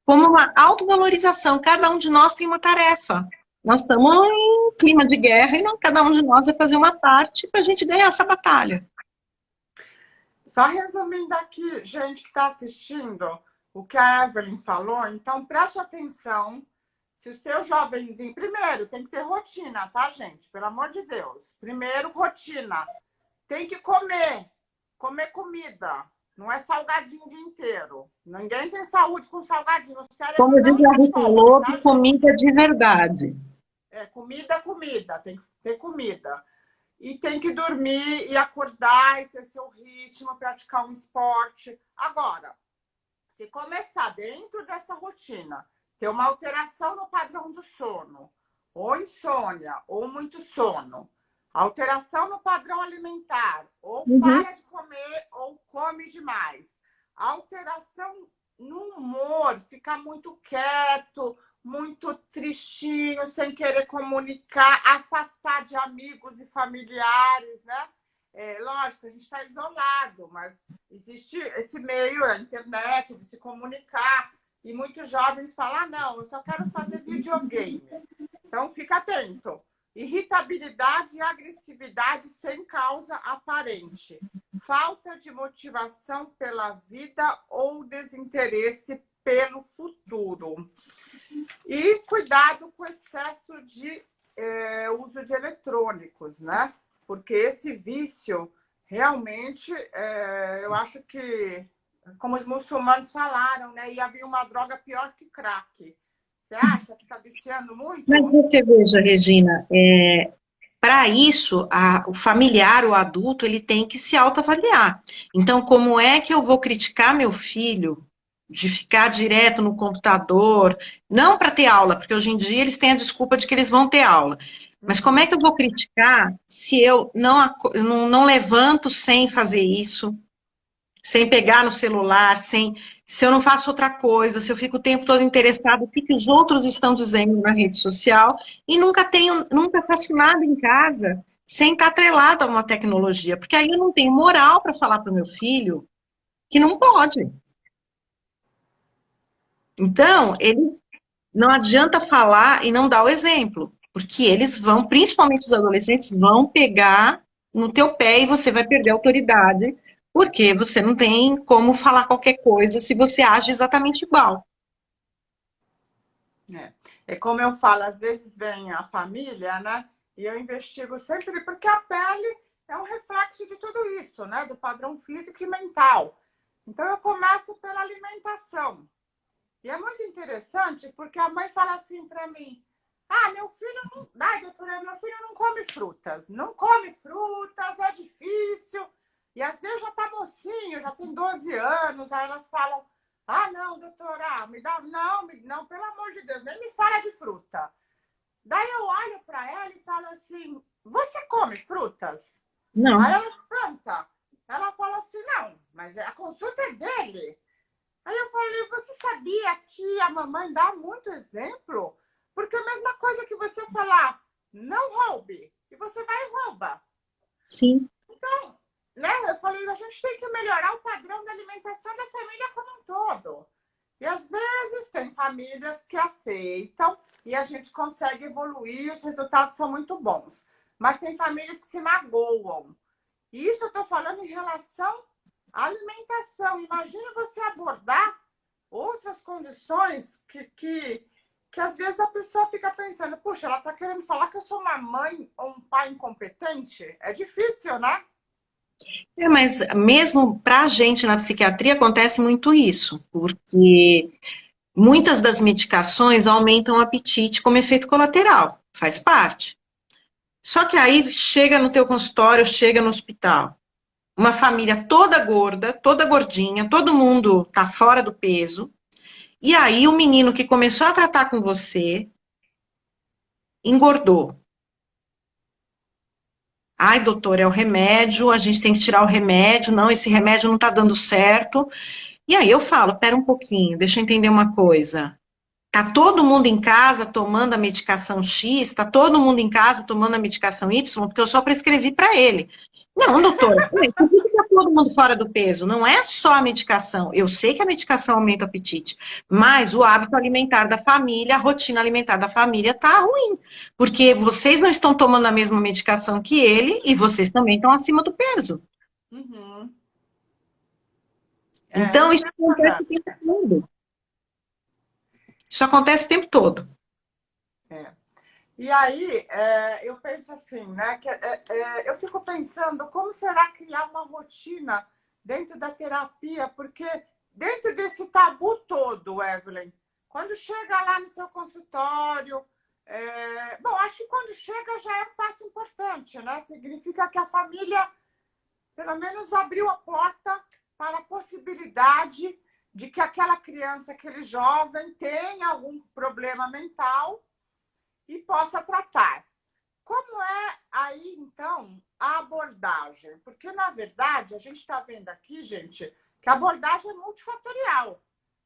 como uma autovalorização. Cada um de nós tem uma tarefa. Nós estamos em clima de guerra e não, cada um de nós vai fazer uma parte para a gente ganhar essa batalha. Só resumindo aqui, gente que está assistindo o que a Evelyn falou, então preste atenção. Se o seu jovenzinho. Primeiro, tem que ter rotina, tá, gente? Pelo amor de Deus. Primeiro, rotina. Tem que comer. Comer comida. Não é salgadinho o dia inteiro. Ninguém tem saúde com salgadinho. O cérebro Como diz não a Rita desenvolve, Lobo, tá, gente? comida de verdade. É, comida é comida. Tem que ter comida. E tem que dormir e acordar e ter seu ritmo, praticar um esporte. Agora, se começar dentro dessa rotina, ter uma alteração no padrão do sono, ou insônia, ou muito sono, alteração no padrão alimentar, ou Uhum. para de comer, ou come demais, alteração no humor, ficar muito quieto, muito tristinho, sem querer comunicar, afastar de amigos e familiares, né? Lógico, a gente está isolado, mas existe esse meio, a internet, de se comunicar, e muitos jovens falam, não, eu só quero fazer videogame. Então, fica atento. Irritabilidade e agressividade sem causa aparente. Falta de motivação pela vida ou desinteresse pelo futuro. E cuidado com o excesso de uso de eletrônicos, né? Porque esse vício, realmente, eu acho que, como os muçulmanos falaram, né? Ia vir uma droga pior que crack. Você acha que está viciando Mas muito? você veja, Regina, para isso, o familiar, o adulto, ele tem que se autoavaliar. Então, como é que eu vou criticar meu filho de ficar direto no computador, não para ter aula, porque hoje em dia eles têm a desculpa de que eles vão ter aula. Mas como é que eu vou criticar se eu não levanto sem fazer isso, sem pegar no celular, se eu não faço outra coisa, se eu fico o tempo todo interessado no que os outros estão dizendo na rede social e nunca faço nada em casa sem estar atrelado a uma tecnologia, porque aí eu não tenho moral para falar para o meu filho que não pode. Então, eles não adianta falar e não dar o exemplo, porque eles vão, principalmente os adolescentes, vão pegar no teu pé e você vai perder a autoridade, porque você não tem como falar qualquer coisa se você age exatamente igual. É como eu falo, às vezes vem a família, né? E eu investigo sempre, porque a pele é um reflexo de tudo isso, né? Do padrão físico e mental. Então eu começo pela alimentação. E é muito interessante, porque a mãe fala assim para mim: ah, meu filho não. Ai, doutora, meu filho não come frutas. Não come frutas, é difícil. E às vezes já tá mocinho, já tem 12 anos. Aí elas falam: ah, não, doutora, me dá. Não, não, pelo amor de Deus, nem me fala de fruta. Daí eu olho para ela e falo assim: você come frutas? Aí Não, ela espanta. Ela fala assim: não, mas a consulta é dele. Aí eu falei, você sabia que a mamãe dá muito exemplo? Porque é a mesma coisa que você falar, não roube, e você vai e rouba. sim. Então, né, eu falei, a gente tem que melhorar o padrão da alimentação da família como um todo. E às vezes tem famílias que aceitam e a gente consegue evoluir e os resultados são muito bons. Mas tem famílias que se magoam. E isso eu estou falando em relação à alimentação. Imagine você abordar outras condições que às vezes a pessoa fica pensando, puxa, ela está querendo falar que eu sou uma mãe ou um pai incompetente? É difícil, né? Mas mesmo para a gente na psiquiatria acontece muito isso, porque muitas das medicações aumentam o apetite como efeito colateral, faz parte. Só que aí chega no teu consultório, chega no hospital, uma família toda gorda, toda gordinha, todo mundo tá fora do peso, E aí o menino que começou a tratar com você engordou. Ai, doutor, é o remédio, a gente tem que tirar o remédio, não, esse remédio não está dando certo. E aí eu falo, pera um pouquinho, deixa eu entender uma coisa. Tá todo mundo em casa tomando a medicação X, tá todo mundo em casa tomando a medicação Y, porque eu só prescrevi para ele. Não, doutor, por que tá todo mundo fora do peso? Não é só a medicação. Eu sei que a medicação aumenta o apetite, mas o hábito alimentar da família, a rotina alimentar da família tá ruim, porque vocês não estão tomando a mesma medicação que ele e vocês também estão acima do peso. Uhum. É Então, isso acontece o impressionante. tempo todo. Isso acontece o tempo todo. É. E aí, eu penso assim, né? Eu fico pensando como será criar uma rotina dentro da terapia, porque dentro desse tabu todo, Evelyn, quando chega lá no seu consultório, bom, acho que quando chega já é um passo importante, né? Significa que a família, pelo menos, abriu a porta para a possibilidade de que aquela criança, aquele jovem, tenha algum problema mental e possa tratar. Como é aí, então, a abordagem? Porque, na verdade, a gente está vendo aqui, gente, que a abordagem é multifatorial.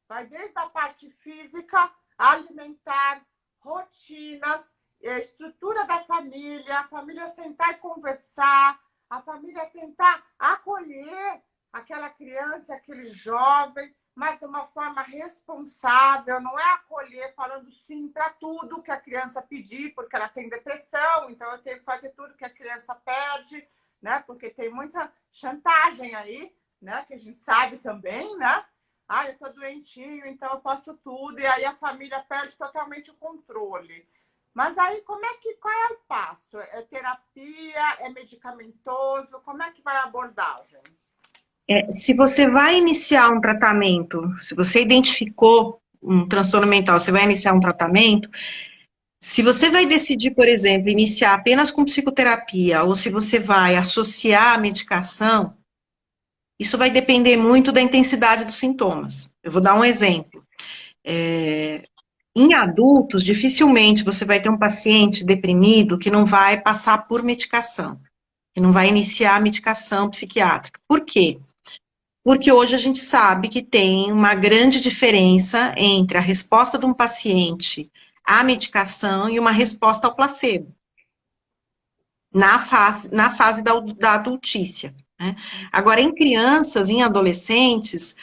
Vai desde a parte física, alimentar, rotinas, estrutura da família, a família sentar e conversar, a família tentar acolher aquela criança, aquele jovem, mas de uma forma responsável, não é acolher falando sim para tudo que a criança pedir, porque ela tem depressão, então eu tenho que fazer tudo que a criança pede, né? Porque tem muita chantagem aí, né? Que a gente sabe também, né? Ah, eu tô doentinho, então eu posso tudo, e aí a família perde totalmente o controle. Mas aí, qual é o passo? É terapia? É medicamentoso? Como é que vai a abordagem? Se você vai iniciar um tratamento, se você identificou um transtorno mental, você vai iniciar um tratamento, se você vai decidir, por exemplo, iniciar apenas com psicoterapia, ou se você vai associar a medicação, isso vai depender muito da intensidade dos sintomas. Eu vou dar um exemplo. Em adultos, dificilmente você vai ter um paciente deprimido que não vai passar por medicação, que não vai iniciar a medicação psiquiátrica. Por quê? Porque hoje a gente sabe que tem uma grande diferença entre a resposta de um paciente à medicação e uma resposta ao placebo, na fase da adultícia, né? Agora, em crianças, em adolescentes,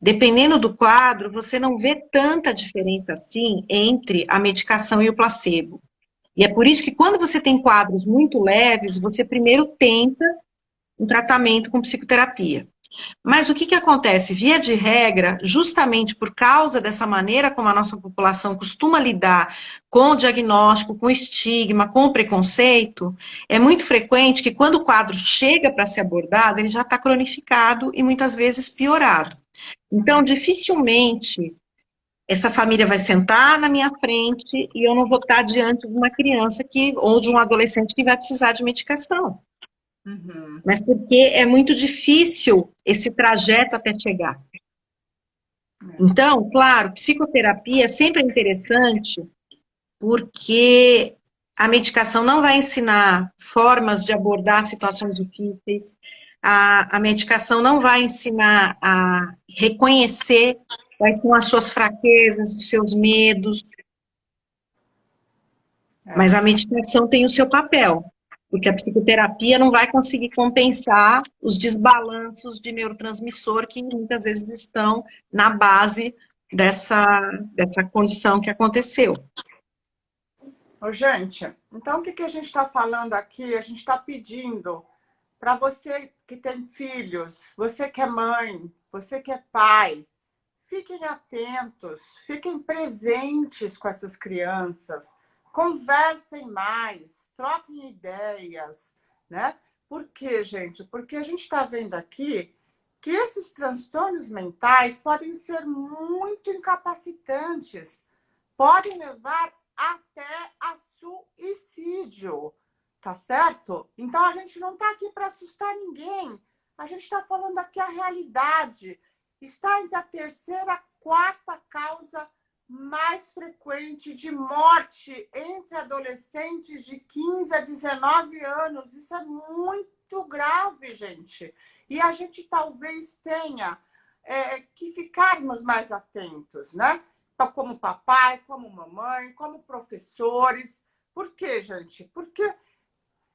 dependendo do quadro, você não vê tanta diferença assim entre a medicação e o placebo. E é por isso que quando você tem quadros muito leves, você primeiro tenta um tratamento com psicoterapia. Mas o que que acontece? Via de regra, justamente por causa dessa maneira como a nossa população costuma lidar com o diagnóstico, com o estigma, com o preconceito, é muito frequente que quando o quadro chega para ser abordado, ele já está cronificado e muitas vezes piorado. Então, dificilmente essa família vai sentar na minha frente e eu não vou estar diante de uma criança ou de um adolescente que vai precisar de medicação. Uhum. Mas porque é muito difícil esse trajeto até chegar. Então, claro, psicoterapia sempre é interessante porque a medicação não vai ensinar formas de abordar situações difíceis, a medicação não vai ensinar a reconhecer quais são as suas fraquezas, os seus medos, mas a medicação tem o seu papel, porque a psicoterapia não vai conseguir compensar os desbalanços de neurotransmissor que muitas vezes estão na base dessa condição que aconteceu. Ô, gente, então o que a gente está falando aqui? A gente está pedindo para você que tem filhos, você que é mãe, você que é pai, fiquem atentos, fiquem presentes com essas crianças, conversem mais, troquem ideias, né? Por quê, gente? Porque a gente está vendo aqui que esses transtornos mentais podem ser muito incapacitantes, podem levar até a suicídio, tá certo? Então a gente não está aqui para assustar ninguém, a gente está falando aqui a realidade. Está entre a terceira, quarta causa mais frequente de morte entre adolescentes de 15 a 19 anos. Isso é muito grave, gente. E a gente talvez tenha que ficarmos mais atentos, né? Como papai, como mamãe, como professores. Por quê, gente? Porque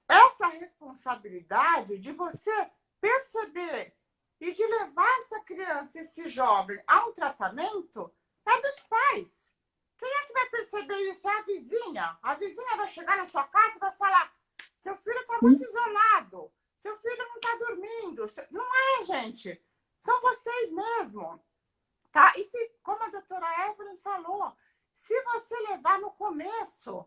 essa responsabilidade de você perceber e de levar essa criança, esse jovem, a um tratamento é dos pais. Quem é que vai perceber isso? É a vizinha. A vizinha vai chegar na sua casa e vai falar: seu filho está muito isolado, seu filho não está dormindo. Não é, gente. São vocês mesmo. Tá? E se, como a doutora Evelyn falou, se você levar no começo,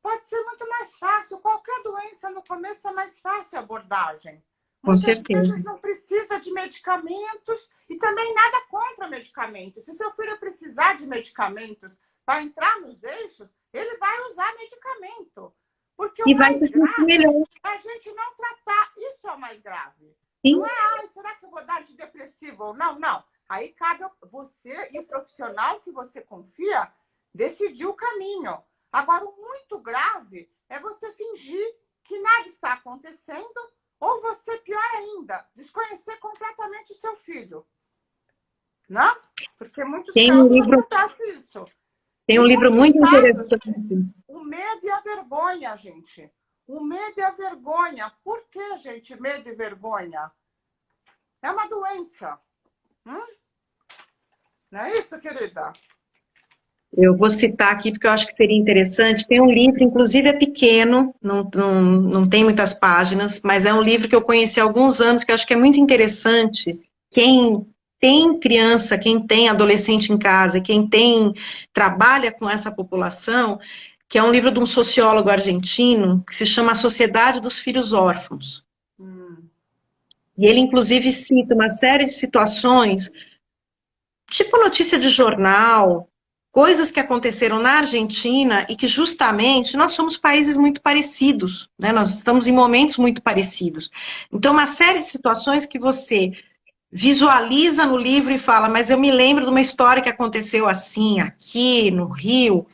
pode ser muito mais fácil. Qualquer doença no começo é mais fácil a abordagem. Com Muitas certeza. vezes não precisa de medicamentos e também nada contra medicamentos. Se seu filho precisar de medicamentos para entrar nos eixos, ele vai usar medicamento. Porque o vai mais se sentir grave melhor. é a gente não tratar. Isso é o mais grave. Sim. Não é, será que eu vou dar antidepressivo ou não? Não. Aí cabe você e o profissional que você confia decidir o caminho. Agora, o muito grave é você fingir que nada está acontecendo ou você, pior ainda, desconhecer completamente o seu filho. Não? Porque em muitos casos acontece isso. Tem um livro muito interessante. O medo e a vergonha, gente. O medo e a vergonha. Por que, gente, medo e vergonha? É uma doença. Não é isso, querida? Eu vou citar aqui porque eu acho que seria interessante. Tem um livro, inclusive é pequeno, não tem muitas páginas, mas é um livro que eu conheci há alguns anos, que eu acho que é muito interessante. Quem tem criança, quem tem adolescente em casa, quem trabalha com essa população, que é um livro de um sociólogo argentino, que se chama A Sociedade dos Filhos Órfãos. E ele, inclusive, cita uma série de situações, tipo notícia de jornal, coisas que aconteceram na Argentina e que justamente nós somos países muito parecidos, né? Nós estamos em momentos muito parecidos. Então, uma série de situações que você visualiza no livro e fala, mas eu me lembro de uma história que aconteceu assim, aqui no Rio,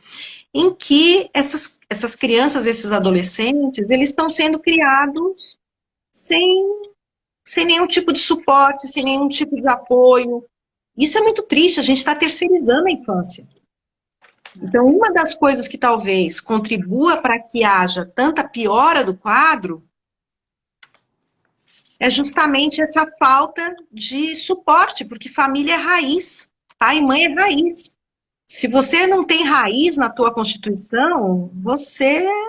em que essas crianças, esses adolescentes, eles estão sendo criados sem nenhum tipo de suporte, sem nenhum tipo de apoio. Isso é muito triste, a gente está terceirizando a infância. Então, uma das coisas que talvez contribua para que haja tanta piora do quadro é justamente essa falta de suporte, porque família é raiz, pai e mãe é raiz. Se você não tem raiz na tua constituição,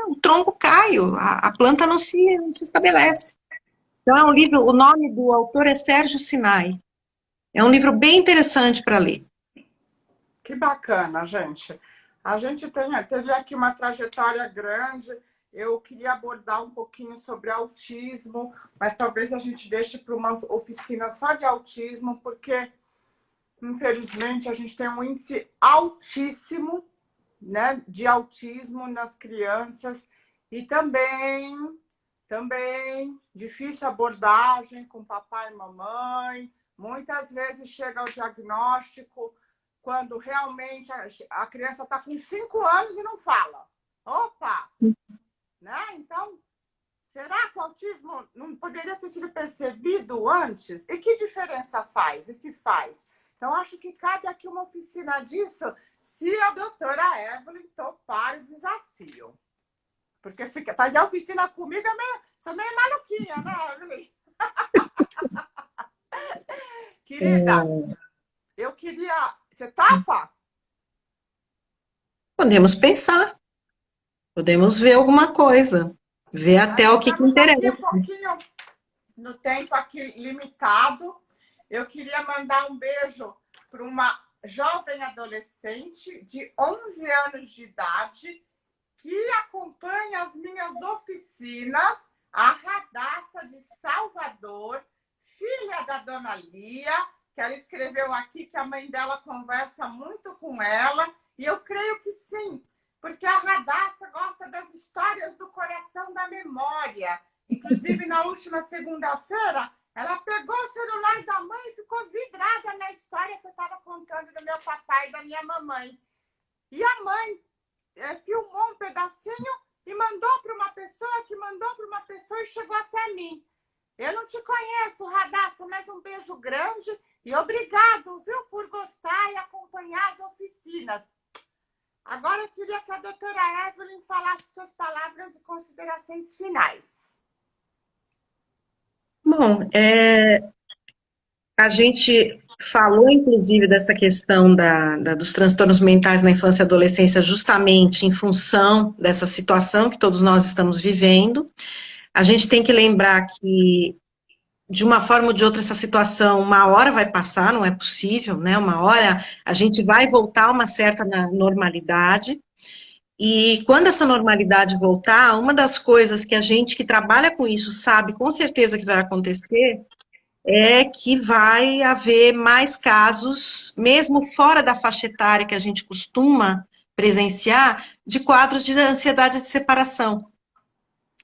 o tronco cai, a planta não se estabelece. Então, é um livro, o nome do autor é Sérgio Sinai. É um livro bem interessante para ler. Que bacana, gente. A gente teve aqui uma trajetória grande. Eu queria abordar um pouquinho sobre autismo, mas talvez a gente deixe para uma oficina só de autismo, porque, infelizmente, a gente tem um índice altíssimo, né, de autismo nas crianças e também difícil abordagem com papai e mamãe. Muitas vezes chega ao diagnóstico quando realmente a criança está com 5 anos e não fala. Opa! Né? Então, será que o autismo não poderia ter sido percebido antes? E que diferença faz? E se faz? Então, acho que cabe aqui uma oficina disso, se a doutora Evelyn topar o desafio. Porque fazer a oficina comigo sou meio maluquinha, né, Evelyn? Querida, eu queria... Você topa? Podemos pensar. Podemos ver alguma coisa. Ver até o que interessa. Aqui um pouquinho no tempo aqui limitado. Eu queria mandar um beijo para uma jovem adolescente de 11 anos de idade que acompanha as minhas oficinas, a Radassa de Salvador, filha da dona Lia, que ela escreveu aqui que a mãe dela conversa muito com ela, e eu creio que sim, porque a Radassa gosta das histórias do coração da memória. Inclusive, na última segunda-feira, Ela pegou o celular da mãe e ficou vidrada na história que eu estava contando do meu papai e da minha mamãe. E a mãe filmou um pedacinho e mandou para uma pessoa, que mandou para uma pessoa e chegou até mim. Eu não te conheço, Radassa, mas um beijo grande e obrigado, viu, por gostar e acompanhar as oficinas. Agora eu queria que a doutora Evelyn falasse suas palavras e considerações finais. Bom, a gente falou, inclusive, dessa questão dos transtornos mentais na infância e adolescência, justamente em função dessa situação que todos nós estamos vivendo. A gente tem que lembrar que, de uma forma ou de outra, essa situação, uma hora vai passar, não é possível, né? Uma hora a gente vai voltar a uma certa normalidade. E quando essa normalidade voltar, uma das coisas que a gente que trabalha com isso sabe com certeza que vai acontecer é que vai haver mais casos, mesmo fora da faixa etária que a gente costuma presenciar, de quadros de ansiedade de separação.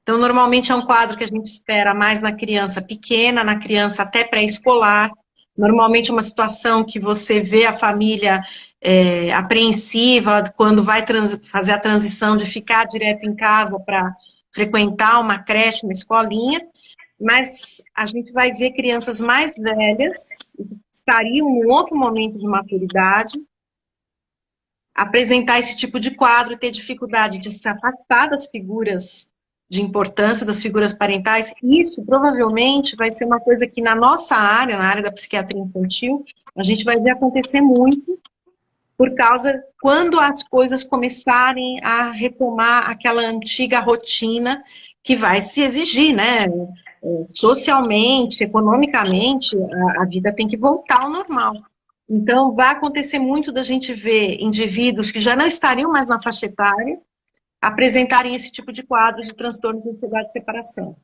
Então, normalmente é um quadro que a gente espera mais na criança pequena, na criança até pré-escolar. Normalmente é uma situação que você vê a família apreensiva quando vai fazer a transição de ficar direto em casa para frequentar uma creche, uma escolinha. Mas a gente vai ver crianças mais velhas, que estariam em outro momento de maturidade, apresentar esse tipo de quadro e ter dificuldade de se afastar das figuras de importância, das figuras parentais. Isso provavelmente vai ser uma coisa que na nossa área, na área da psiquiatria infantil, a gente vai ver acontecer muito, por causa quando as coisas começarem a retomar aquela antiga rotina que vai se exigir, né? Socialmente, economicamente, a vida tem que voltar ao normal. Então, vai acontecer muito da gente ver indivíduos que já não estariam mais na faixa etária apresentarem esse tipo de quadro de transtorno de ansiedade de separação.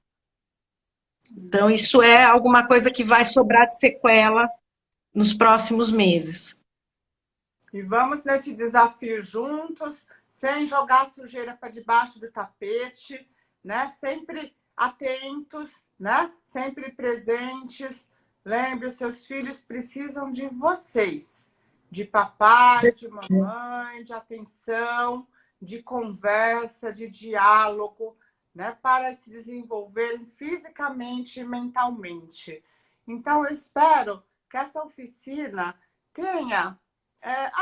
Então, isso é alguma coisa que vai sobrar de sequela nos próximos meses. E vamos nesse desafio juntos, sem jogar sujeira para debaixo do tapete, né? Sempre atentos, né? Sempre presentes. Lembre, seus filhos precisam de vocês, de papai, de mamãe, de atenção, de conversa, de diálogo, né? Para se desenvolverem fisicamente e mentalmente. Então, eu espero que essa oficina tenha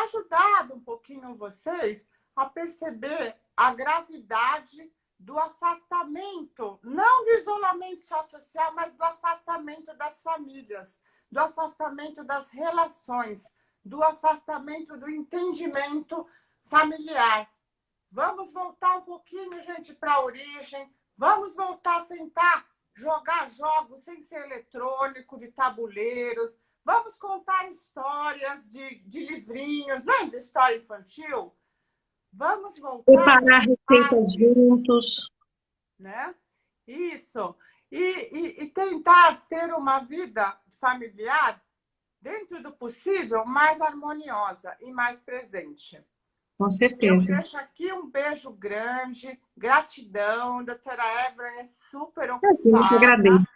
ajudado um pouquinho vocês a perceber a gravidade do afastamento, não do isolamento só social, mas do afastamento das famílias, do afastamento das relações, do afastamento do entendimento familiar. Vamos voltar um pouquinho, gente, para a origem, vamos voltar a sentar, jogar jogos sem ser eletrônico, de tabuleiros, vamos contar histórias de livrinhos, lembra história infantil? Vamos voltar. Preparar receitas juntos. Né? Isso. E tentar ter uma vida familiar, dentro do possível, mais harmoniosa e mais presente. Com Eu certeza. deixo aqui um beijo grande, gratidão. Doutora Evelyn é super Eu que agradeço. ocupada.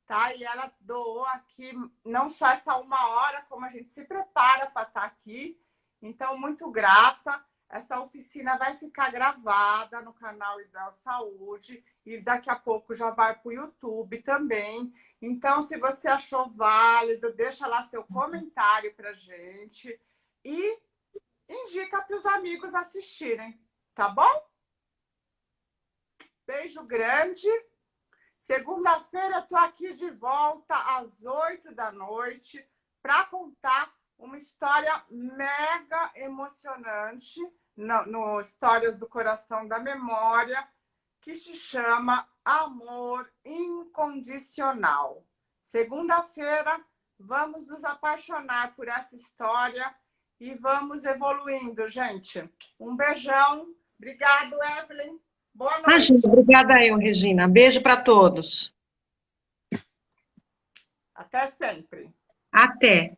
Tá? E ela doou aqui não só essa uma hora, como a gente se prepara para estar aqui. Então, muito grata. Essa oficina vai ficar gravada no canal Ideal Saúde e daqui a pouco já vai para o YouTube também. Então, se você achou válido, deixa lá seu comentário para a gente e indica para os amigos assistirem, tá bom? Beijo grande. Segunda-feira eu estou aqui de volta às 8 da noite para contar uma história mega emocionante no Histórias do Coração da Memória, que se chama Amor Incondicional. Segunda-feira, vamos nos apaixonar por essa história e vamos evoluindo, gente. Um beijão. Obrigado, Evelyn. Boa noite. Imagina, obrigada eu, Regina. Beijo para todos. Até sempre. Até.